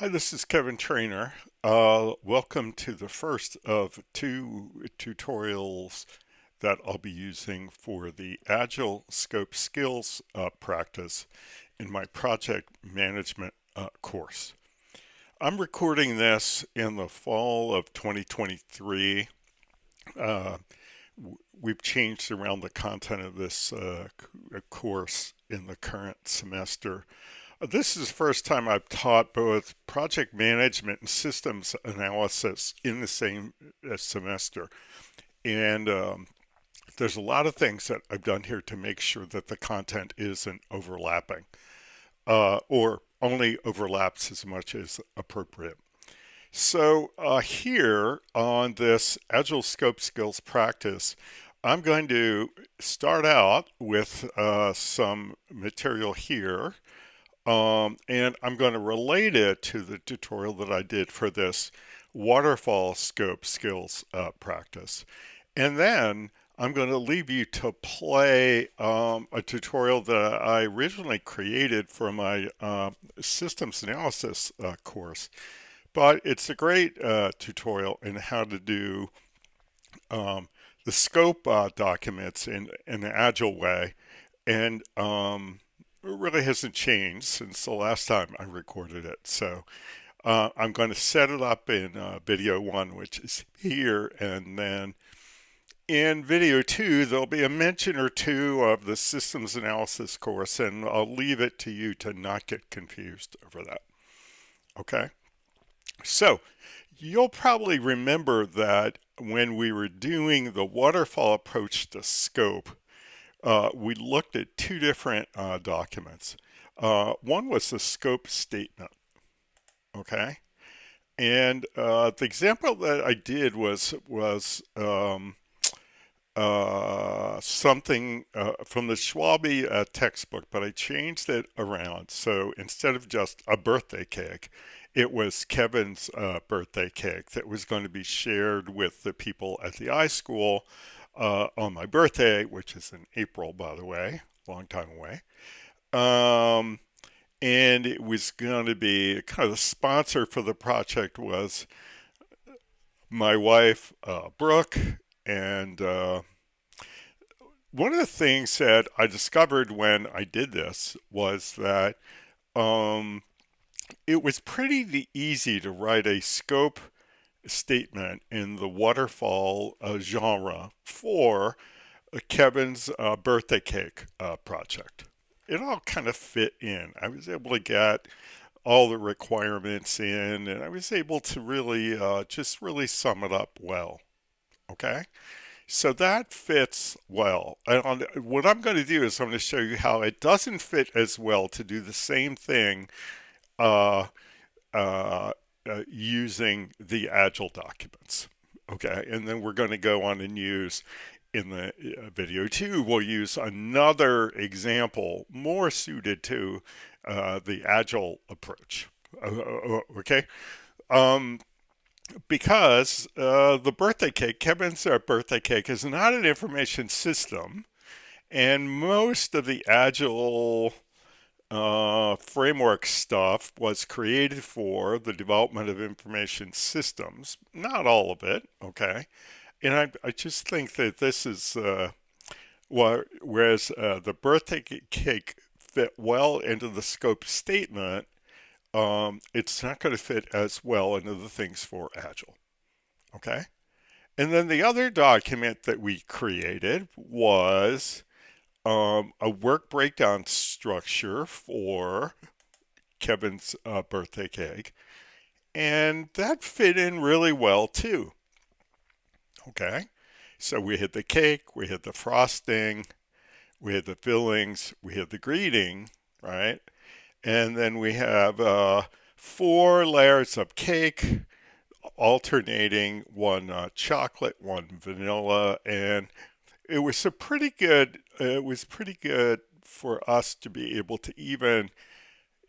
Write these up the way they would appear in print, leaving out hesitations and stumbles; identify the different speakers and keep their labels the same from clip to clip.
Speaker 1: Hi, this is Kevin Trainer. Welcome to the first of two tutorials that I'll be using for the Agile Scope Skills practice in my project management course. I'm recording this in the fall of 2023. Uh, we've changed around the content of this course in the current semester. This is the first time I've taught both project management and systems analysis in the same semester. And there's a lot of things that I've done here to make sure that the content isn't overlapping or only overlaps as much as appropriate. So here on this Agile Scope Skills practice, I'm going to start out with some material here. And I'm going to relate it to the tutorial that I did for this waterfall scope skills practice. And then I'm going to leave you to play a tutorial that I originally created for my systems analysis course. But it's a great tutorial in how to do the scope documents in an agile way. And it really hasn't changed since the last time I recorded it. So I'm going to set it up in video one, which is here, and then in video two, there'll be a mention or two of the systems analysis course, and I'll leave it to you to not get confused over that. Okay? So you'll probably remember that when we were doing the waterfall approach to scope, we looked at two different documents. One was the scope statement, okay? And the example that I did was something from the Schwalbe textbook, but I changed it around. So instead of just a birthday cake, it was Kevin's birthday cake that was going to be shared with the people at the iSchool on my birthday, which is in April, by the way, long time away. Um, and it was going to be kind of the sponsor for the project was my wife, Brooke, and one of the things that I discovered when I did this was that um, it was pretty easy to write a scope statement in the waterfall genre for Kevin's birthday cake project. It all kind of fit in. I was able to get all the requirements in, and I was able to really just really sum it up well. Okay, so that fits well. And what I'm going to do is I'm going to show you how it doesn't fit as well to do the same thing uh, uh, using the Agile documents. Okay, and then we're going to go on and use in the video two, we'll use another example more suited to the Agile approach. Okay, um, because the birthday cake, Kevin's birthday cake, is not an information system, and most of the Agile framework stuff was created for the development of information systems. Not all of it, okay? And I just think that this is, whereas the birthday cake fit well into the scope statement, it's not going to fit as well into the things for Agile, okay? And then the other document that we created was a work breakdown structure for Kevin's birthday cake. And that fit in really well too. Okay. So we had the cake, we had the frosting, we had the fillings, we had the greeting, right? And then we have four layers of cake alternating, one chocolate, one vanilla, and it was pretty good for us to be able to even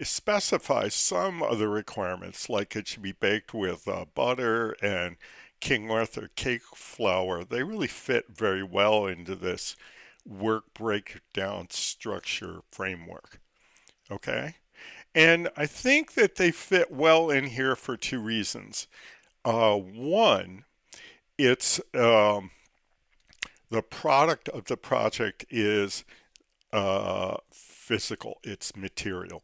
Speaker 1: specify some of the requirements, like it should be baked with butter and King Arthur cake flour. They really fit very well into this work breakdown structure framework. Okay? And I think that they fit well in here for two reasons. One, it's the product of the project is physical, it's material.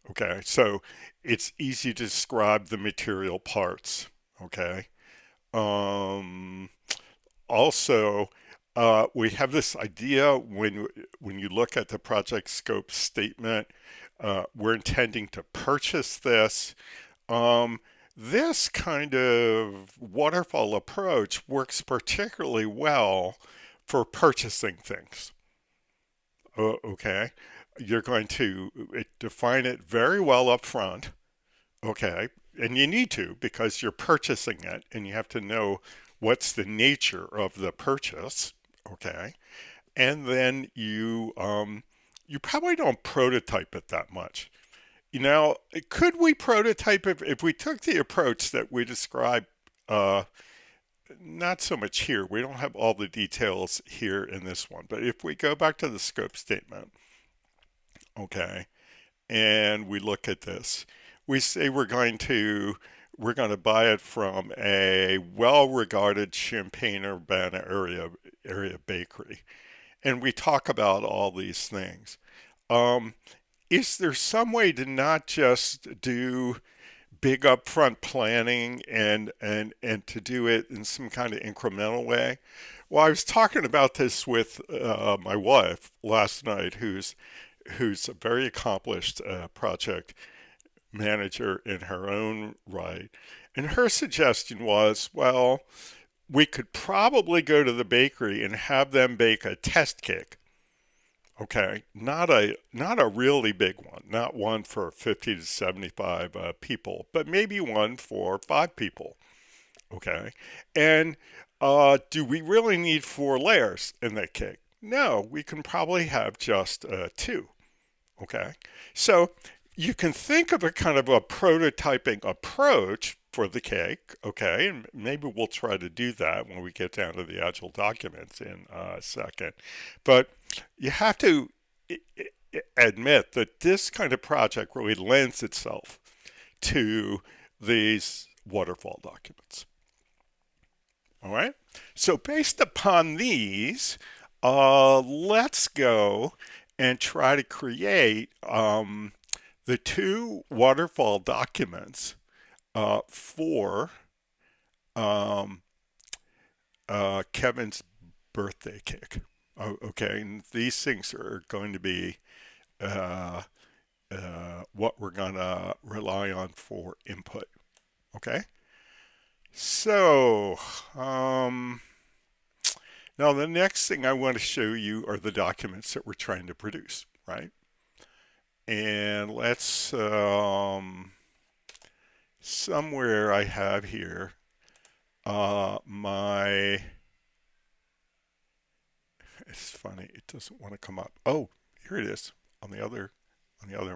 Speaker 1: Okay, so it's easy to describe the material parts. Okay. Um, Also, we have this idea when you look at the project scope statement, we're intending to purchase this. Um, this kind of waterfall approach works particularly well for purchasing things. Okay, you're going to define it very well up front. Okay, and you need to because you're purchasing it and you have to know what's the nature of the purchase. Okay, and then you probably don't prototype it that much. You know, could we prototype if we took the approach that we described? Not so much here. We don't have all the details here in this one, but if we go back to the scope statement, okay, and we look at this, we say we're going to buy it from a well-regarded Champaign-Urbana area bakery, and we talk about all these things. Um, is there some way to not just do big upfront planning and to do it in some kind of incremental way? Well, I was talking about this with my wife last night, who's a very accomplished project manager in her own right. And her suggestion was, well, we could probably go to the bakery and have them bake a test cake. Okay, not a really big one, not one for 50 to 75 people, but maybe one for 5 people. Okay, and do we really need 4 layers in that cake? No, we can probably have just two. Okay. So you can think of a kind of a prototyping approach for the cake. Okay. And maybe we'll try to do that when we get down to the Agile documents in a second. But you have to admit that this kind of project really lends itself to these waterfall documents. All right. So based upon these, let's go and try to create the two waterfall documents for um, Kevin's birthday cake. Okay, and these things are going to be uh, what we're going to rely on for input. Okay, so now the next thing I want to show you are the documents that we're trying to produce, right? And let's somewhere I have here my, it's funny, it doesn't want to come up. Oh, here it is on the other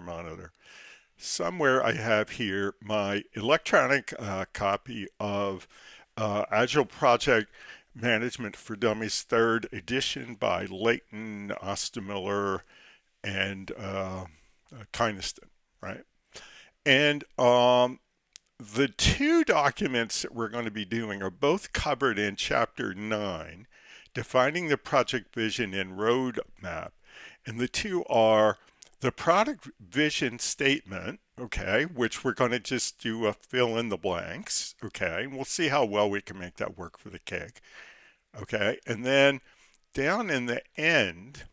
Speaker 1: monitor. Somewhere I have here my electronic copy of Agile Project Management for Dummies, third edition by Leighton, Ostermiller, and Kynaston, right? And the two documents that we're going to be doing are both covered in Chapter 9, Defining the Project Vision and Roadmap. And the two are the product vision statement, okay, which we're going to just do a fill in the blanks, okay, and we'll see how well we can make that work for the cake, okay, and then down in the end,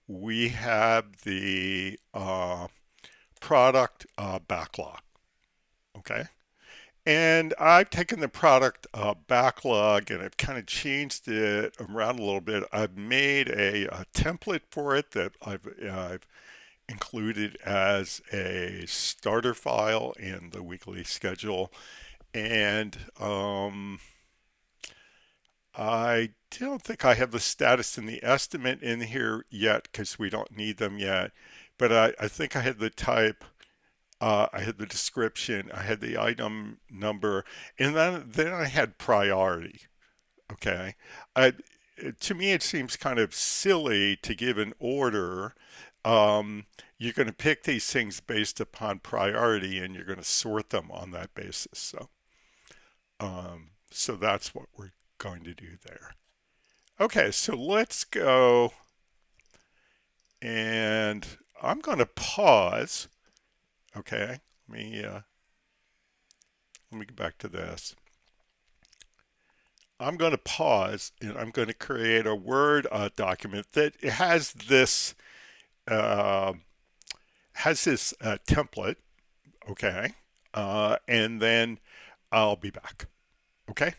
Speaker 1: we have the product backlog, okay, and I've taken the product backlog and I've kind of changed it around a little bit. I've made a template for it that I've included as a starter file in the weekly schedule. And I don't think I have the status and the estimate in here yet because we don't need them yet. But I think I had the type, I had the description, I had the item number, and then I had priority. Okay. I, to me, it seems kind of silly to give an order. Um, you're going to pick these things based upon priority, and you're going to sort them on that basis. So that's what we're going to do there. Okay, so let's go, and I'm going to pause. Okay, let me get back to this. I'm going to pause, and I'm going to create a Word document that uh, has this template. Okay, and then I'll be back. Okay.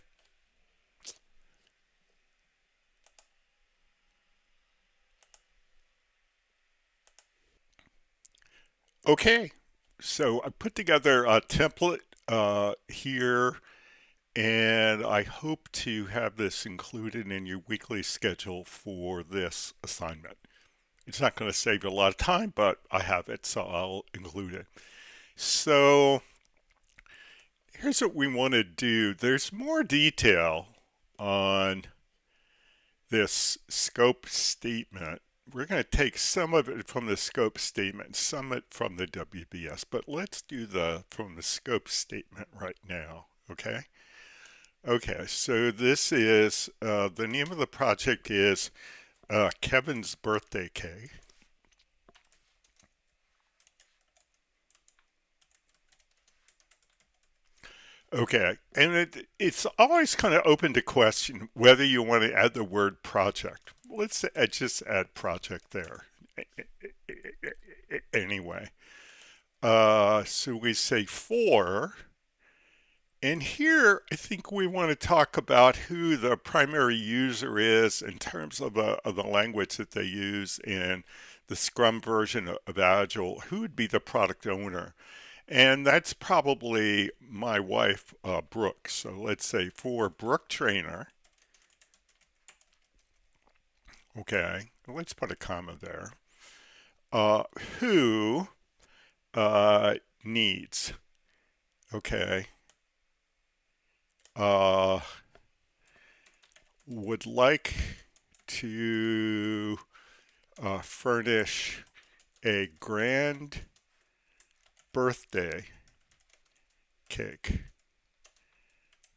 Speaker 1: Okay. So I put together a template here, and I hope to have this included in your weekly schedule for this assignment. It's not going to save you a lot of time, but I have it, so I'll include it. So here's what we want to do. There's more detail on this scope statement. We're going to take some of it from the scope statement, some of it from the WBS, but let's do from the scope statement right now, okay? Okay, so this is, the name of the project is Kevin's Birthday Cake. Okay, and it's always kind of open to question whether you want to add the word project. Let's just add project there. Anyway, so we say for, and here I think we want to talk about who the primary user is in terms of the language that they use in the Scrum version of Agile. Who would be the product owner? And that's probably my wife, Brooke. So let's say for Brooke Trainer, okay, let's put a comma there, uh, who needs, okay, uh, would like to furnish a grand birthday cake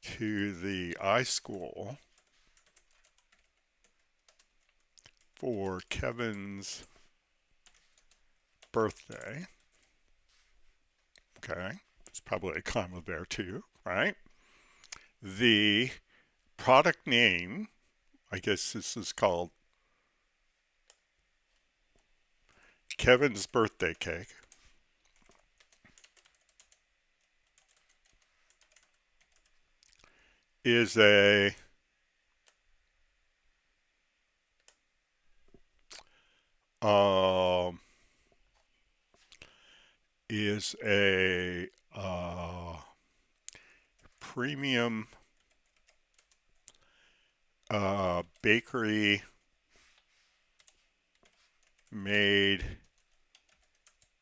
Speaker 1: to the iSchool for Kevin's birthday. Okay, there's probably a comma there too, right? The product name, I guess this is called Kevin's Birthday Cake, is a um, is a premium bakery made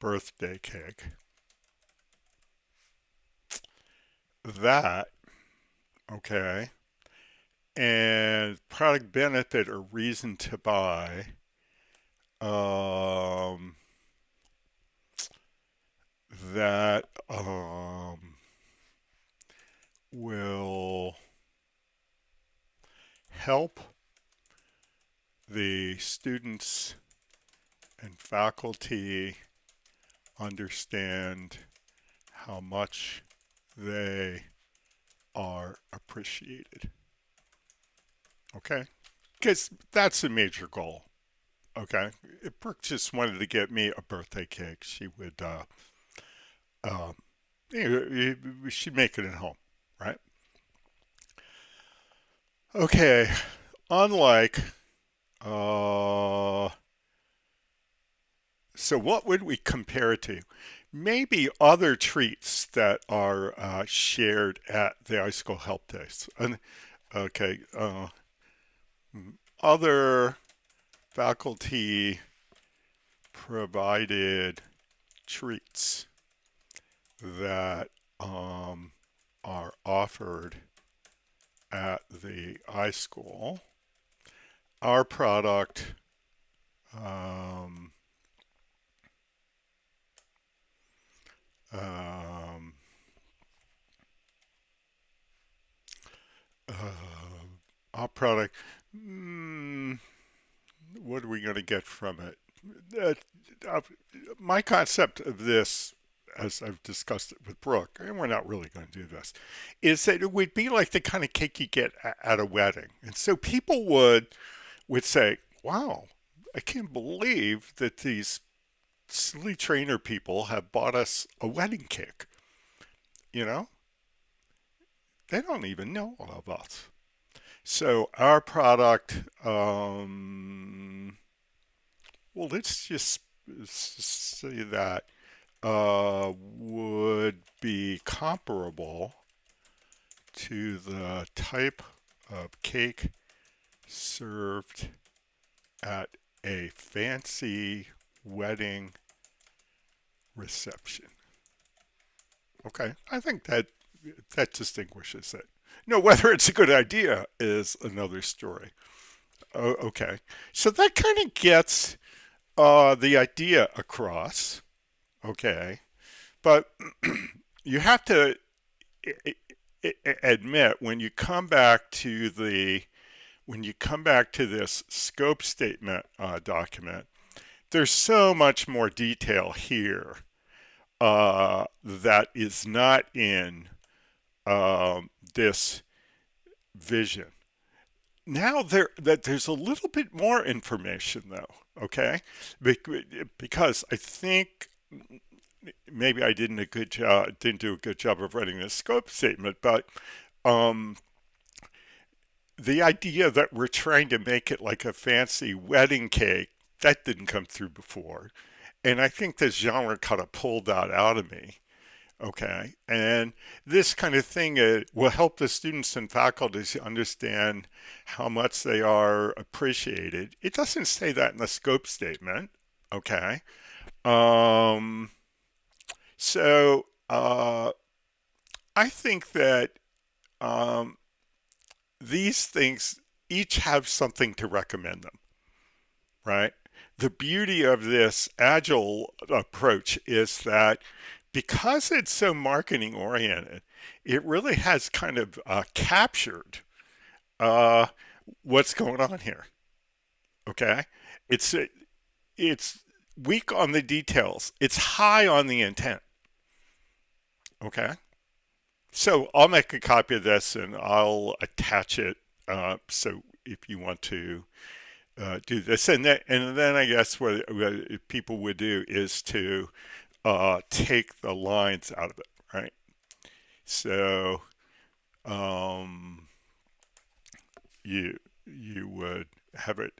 Speaker 1: birthday cake. That, okay, and product benefit or reason to buy, um, that will help the students and faculty understand how much they are appreciated. Okay? Because that's a major goal. Okay? If Brooke just wanted to get me a birthday cake, she would, uh, she'd make it at home, right? Okay. Unlike, uh, so what would we compare it to? Maybe other treats that are shared at the iSchool Help Days. And, okay, other faculty provided treats that are offered at the iSchool. Our product our product. Mm, what are we going to get from it? Uh, my concept of this, as I've discussed it with Brooke, and we're not really going to do this, is that it would be like the kind of cake you get at a wedding. And so people would say, wow, I can't believe that these silly trainer people have bought us a wedding cake. You know, they don't even know all of us. So our product, well, let's just say that would be comparable to the type of cake served at a fancy wedding reception. Okay, I think that distinguishes it. No, whether it's a good idea is another story. Okay, so that kind of gets the idea across. Okay, but you have to admit when you come back to this scope statement document, there's so much more detail here that is not in this vision. Now there's a little bit more information though, okay? Because I think maybe I didn't do a good job of writing this scope statement, but um, the idea that we're trying to make it like a fancy wedding cake, that didn't come through before. And I think this genre kind of pulled that out of me. Okay. And this kind of thing will help the students and faculty understand how much they are appreciated. It doesn't say that in the scope statement. Okay. Um, so I think that um, these things each have something to recommend them, right? The beauty of this agile approach is that because it's so marketing oriented, it really has kind of captured uh, what's going on here. Okay, it's it's weak on the details. It's high on the intent. Okay, so I'll make a copy of this and I'll attach it. So if you want to do this, and then I guess what people would do is to take the lines out of it, right? So um, you would have it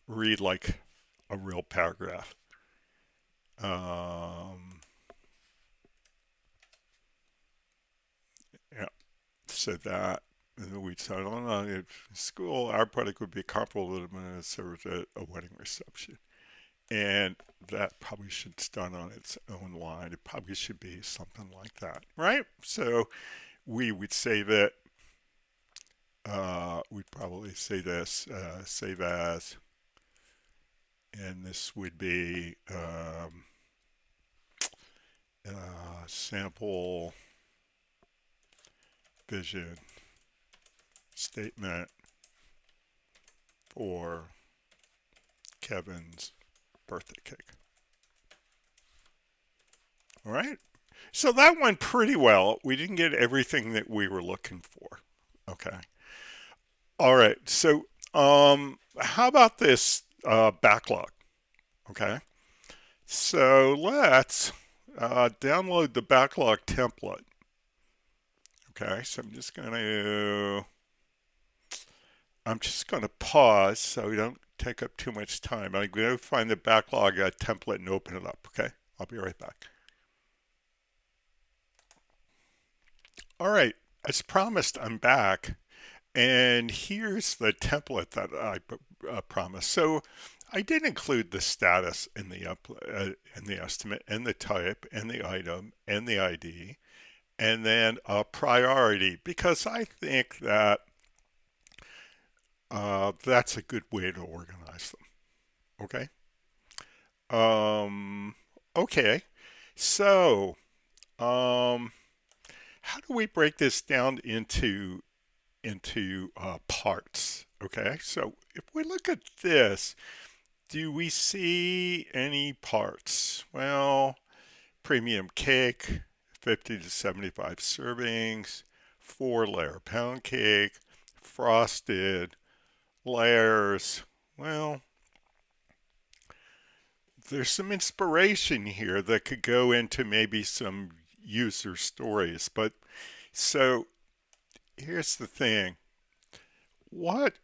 Speaker 1: read like a real paragraph. Um, yeah, so that we said, oh no, in school, our product would be comparable to when it served at a wedding reception. And that probably should start on its own line. It probably should be something like that, right? So we would save it. We'd probably say this, save as, and this would be sample vision statement for Kevin's birthday cake. All right. So that went pretty well. We didn't get everything that we were looking for. Okay. All right. So how about this backlog? Okay. So let's download the backlog template. Okay. So I'm just going to pause so we don't take up too much time. I'm going to find the backlog template and open it up. Okay. I'll be right back. All right. As promised, I'm back. And here's the template that I promised. So I did include the status in the estimate and the type and the item and the ID and then a priority because I think that that's a good way to organize them. Okay. Um, okay. So how do we break this down into into parts. Okay, so if we look at this, do we see any parts? Well, premium cake, 50 to 75 servings, 4-layer pound cake, frosted, layers. Well, there's some inspiration here that could go into maybe some user stories. But so here's the thing. What,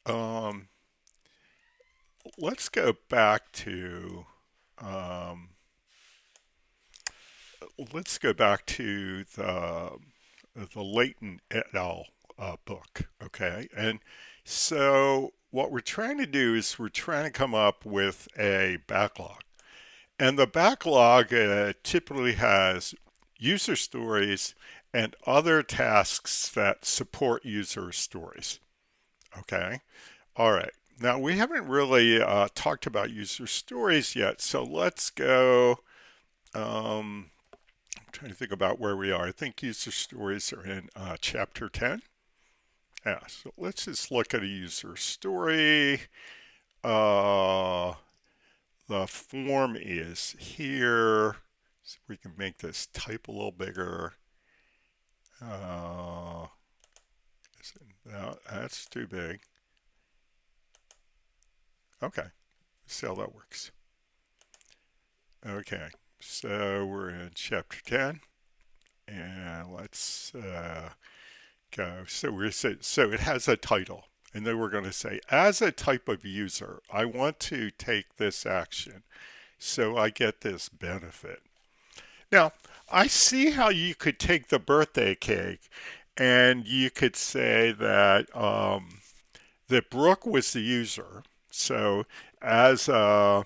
Speaker 1: um, let's go back to, um, the Leighton et al. Book, okay? And so what we're trying to do is we're trying to come up with a backlog. And the backlog typically has user stories and other tasks that support user stories, okay? All right. Now, we haven't really talked about user stories yet, so let's go. I'm trying to think about where we are. I think user stories are in chapter 10. Yeah, so let's just look at a user story. The form is here. So we can make this type a little bigger. No, that's too big. Okay, see how that works. Okay, so we're in chapter 10, and let's go. So it has a title, and then we're going to say, as a type of user, I want to take this action, so I get this benefit. Now, I see how you could take the birthday cake, and you could say that that Brooke was the user. So as a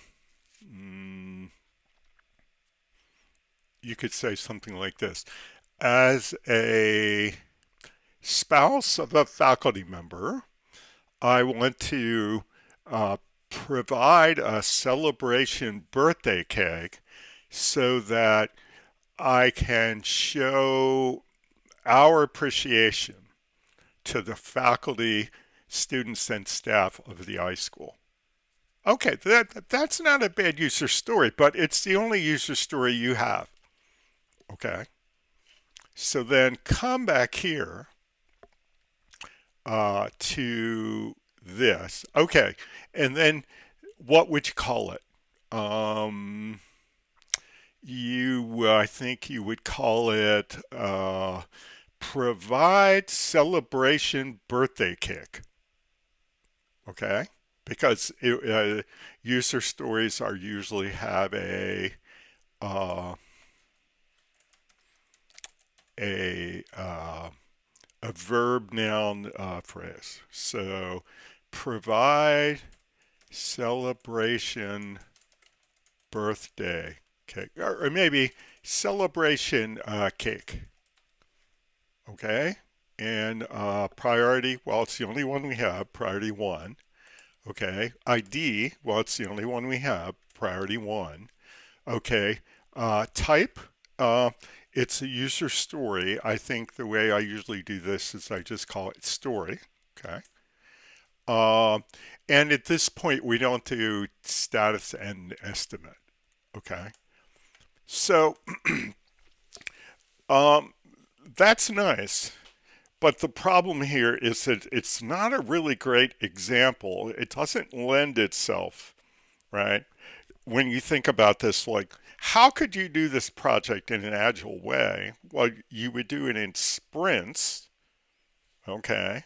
Speaker 1: you could say something like this: as a spouse of a faculty member, I want to provide a celebration birthday cake so that I can show our appreciation to the faculty, students, and staff of the iSchool. Okay, that's not a bad user story, but it's the only user story you have. Okay, so then come back here to this. Okay, and then what would you call it? I think you would call it provide celebration birthday cake. Okay, because user stories are usually have uh, a a verb noun phrase. So provide celebration birthday cake, or maybe celebration cake. Okay, and priority, well, it's the only one we have, priority 1. Okay, ID, well, it's the only one we have, priority 1. Okay, type, it's a user story. I think the way I usually do this is I just call it story. Okay. And at this point, we don't do status and estimate. Okay. So that's nice. But the problem here is that it's not a really great example. It doesn't lend itself, right? When you think about this, like, how could you do this project in an agile way? Well, you would do it in sprints. Okay.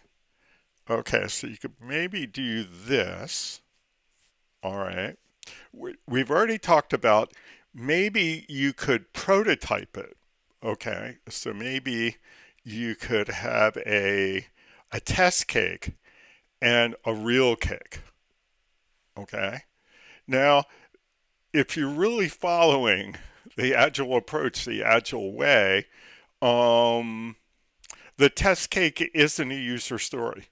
Speaker 1: Okay, so you could maybe do this. All right. We've already talked about maybe you could prototype it. Okay, so maybe you could have a test cake and a real cake. Okay. Now, if you're really following the agile approach, the agile way, the test cake isn't a user story.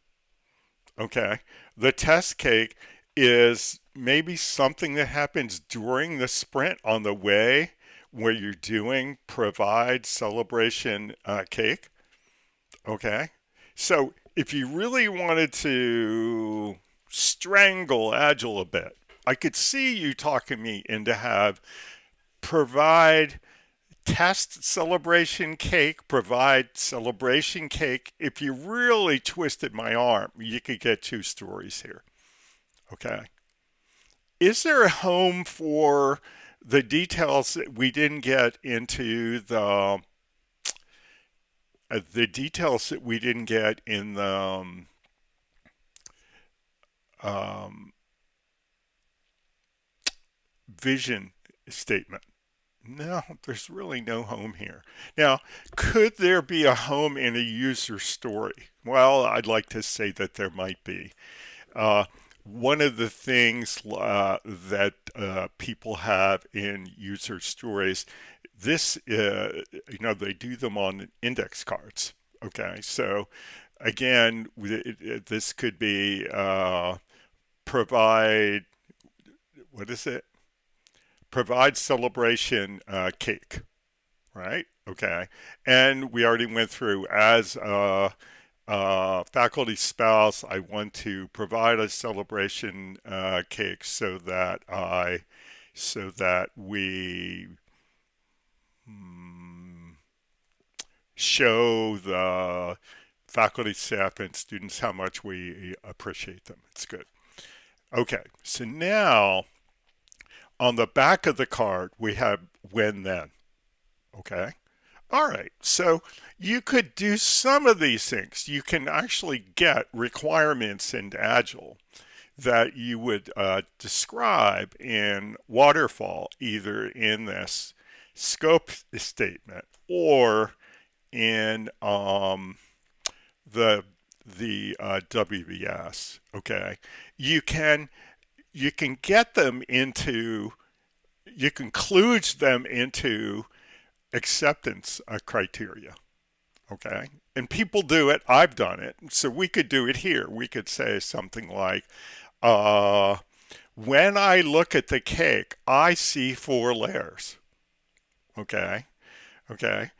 Speaker 1: Okay. The test cake is maybe something that happens during the sprint on the way where you're doing provide celebration cake. Okay. So if you really wanted to strangle Agile a bit, I could see you talking me into have provide test celebration cake, provide celebration cake. If you really twisted my arm, you could get two stories here. Okay. Is there a home for the details that we didn't get into the details that we didn't get in the um, vision statement? No, there's really no home here. Now, could there be a home in a user story? Well, I'd like to say that there might be. Uh, One of the things that people have in user stories, they do them on index cards. Okay, so again, this could be provide, what is it? Provide celebration cake, right? Okay. And we already went through as faculty spouse, I want to provide a celebration cake so that we mm, show the faculty, staff, and students how much we appreciate them. It's good. Okay, so now on the back of the card, we have when then. Okay. All right. So you could do some of these things. You can actually get requirements in Agile that you would describe in waterfall, either in this scope statement or in the WBS. Okay. You can you can get them into you can kludge them into acceptance criteria. Okay. And people do it. I've done it. So we could do it here. We could say something like, uh, when I look at the cake, I see four layers. Okay. Okay.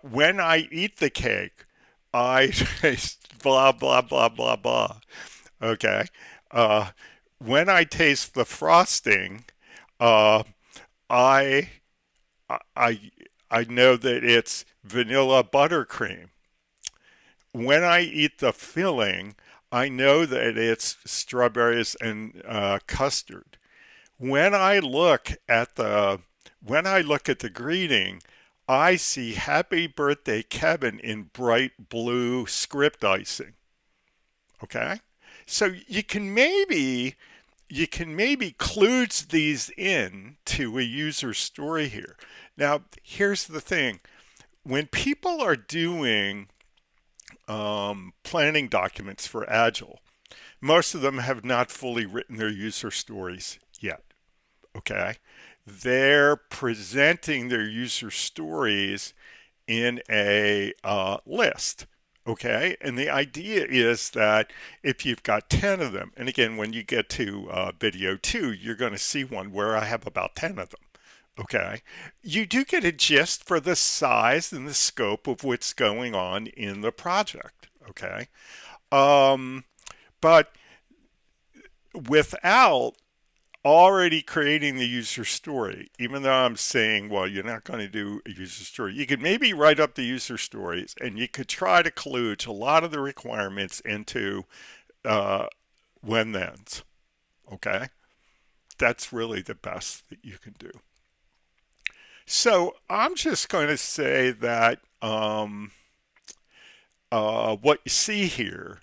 Speaker 1: When I eat the cake, I taste blah, blah, blah, blah, blah. Okay. Uh, when I taste the frosting, uh, I I I know that it's vanilla buttercream. When I eat the filling, I know that it's strawberries and custard. When I look at the greeting, I see "Happy Birthday, Kevin" in bright blue script icing. Okay, so you can maybe kludge these in to a user story here. Now, here's the thing. When people are doing planning documents for Agile, most of them have not fully written their user stories yet. Okay. They're presenting their user stories in a list. Okay. And the idea is that if you've got 10 of them, and again, when you get to video 2, you're going to see one where I have about 10 of them. Okay. You do get a gist for the size and the scope of what's going on in the project. Okay. Um, but without already creating the user story, even though I'm saying, well, you're not going to do a user story, you could maybe write up the user stories and you could try to kludge a lot of the requirements into uh, when thens. Okay. That's really the best that you can do. So I'm just going to say that what you see here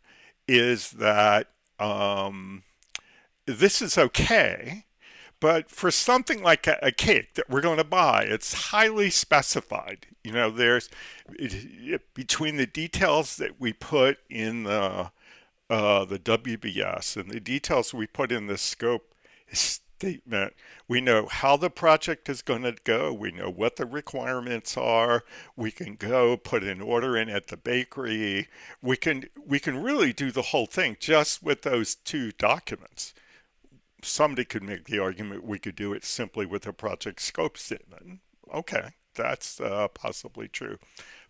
Speaker 1: is that this is okay, but for something like a cake that we're going to buy, it's highly specified. You know, between the details that we put in the WBS and the details we put in the scope statement, we know how the project is going to go. We know what the requirements are. We can go put an order in at the bakery. We can really do the whole thing just with those two documents. Somebody could make the argument we could do it simply with a project scope statement. Okay, that's possibly true.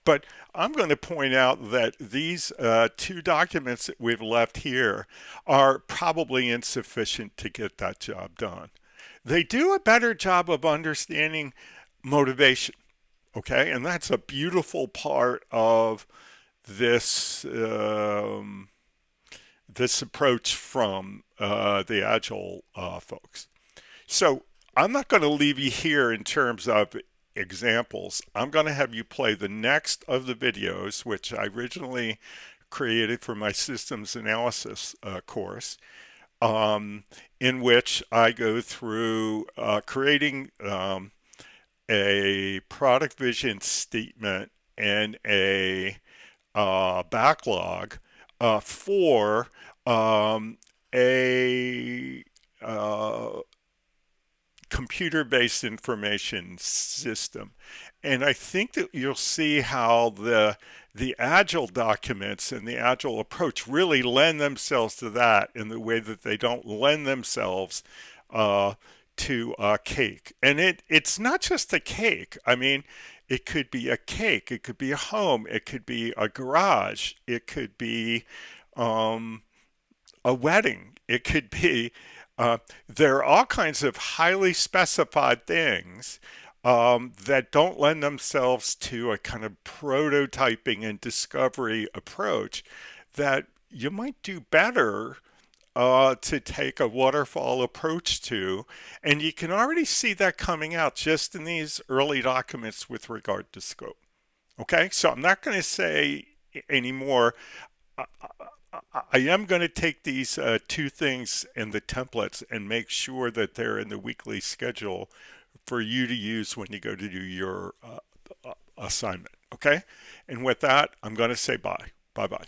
Speaker 1: But I'm going to point out that these two documents that we've left here are probably insufficient to get that job done. They do a better job of understanding motivation, okay? And that's a beautiful part of this this approach from the Agile folks. So I'm not going to leave you here in terms of examples. I'm going to have you play the next of the videos, which I originally created for my systems analysis course, in which I go through creating a product vision statement and a backlog for a computer-based information system. And I think that you'll see how the Agile documents and the Agile approach really lend themselves to that in the way that they don't lend themselves to a cake. And it's not just a cake. I mean, it could be a cake, it could be a home, it could be a garage, it could be a wedding, it could be there are all kinds of highly specified things that don't lend themselves to a kind of prototyping and discovery approach that you might do better to take a waterfall approach to. And you can already see that coming out just in these early documents with regard to scope. Okay, so I'm not going to say anymore. I am going to take these two things in the templates and make sure that they're in the weekly schedule for you to use when you go to do your assignment. Okay, and with that, I'm going to say bye. Bye-bye.